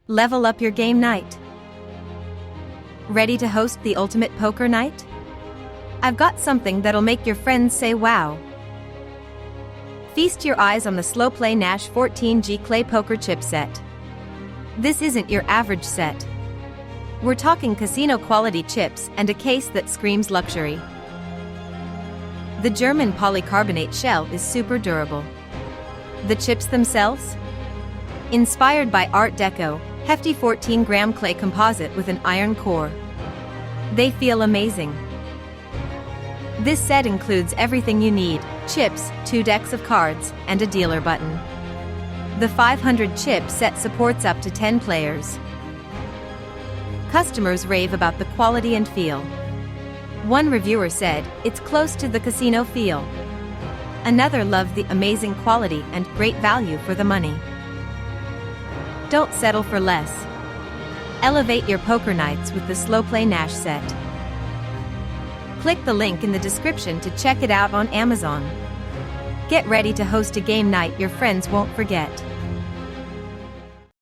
Level up your game night. Ready to host the ultimate poker night? I've got something that'll make your friends say wow. Feast your eyes on the SLOWPLAY Nash 14G clay poker chip set. This isn't your average set. We're talking casino quality chips and a case that screams luxury. The German polycarbonate shell is super durable. The chips themselves? Inspired by Art Deco, hefty 14-gram clay composite with an iron core. They feel amazing. This set includes everything you need: chips, 2 decks of cards, and a dealer button. The 500 chip set supports up to 10 players. Customers rave about the quality and feel. One reviewer said, "It's close to the casino feel." Another loved the amazing quality and great value for the money. Don't settle for less. Elevate your poker nights with the SLOWPLAY Nash set. Click the link in the description to check it out on Amazon. Get ready to host a game night your friends won't forget.